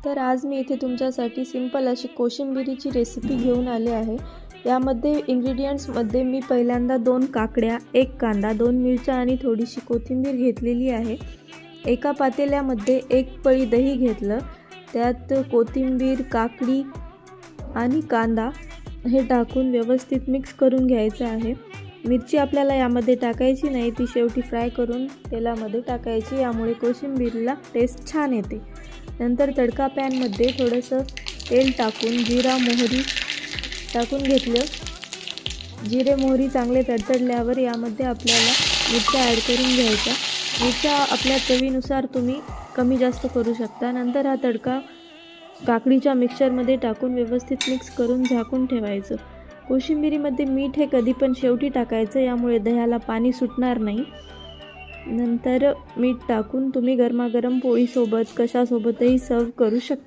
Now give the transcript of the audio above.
तर आज मी इथे तुमच्यासाठी सिंपल अशी कोशिंबिरीची रेसिपी घेऊन आले आहे। यामध्ये इन्ग्रेडियंट्समध्ये मी पहिल्यांदा 2 काकड्या, 1 कांदा, 2 मिरच्या आणि थोडीशी कोथिंबीर घेतलेली आहे। एका पातेल्यामध्ये 1 पळी दही घेतलं, त्यात कोथिंबीर, काकडी आणि कांदा हे टाकून व्यवस्थित मिक्स करून घ्यायचं आहे। मिरची आपल्याला यामध्ये टाकायची नाही, ती शेवटी फ्राय करून तेलामध्ये टाकायची, यामुळे कोशिंबीरला टेस्ट छान येते। नंतर तडका पॅनमध्ये थोडंसं तेल टाकून जिरा मोहरी टाकून घेतलं। जिरे मोहरी चांगले तडतडल्यावर यामध्ये आपल्याला मिरच्या ॲड करून घ्यायच्या। मिरच्या आपल्या चवीनुसार तुम्ही कमी जास्त करू शकता। नंतर हा तडका काकडीच्या मिक्सरमध्ये टाकून व्यवस्थित मिक्स करून झाकून ठेवायचं। कोशिंबिरीमध्ये मीठ हे कधी पण शेवटी टाकायचं, यामुळे दह्याला पाणी सुटणार नाही। नंतर मीठ टाकून तुम्ही गरमागरम पोळीसोबत कशासोबतही सर्व करू शकता।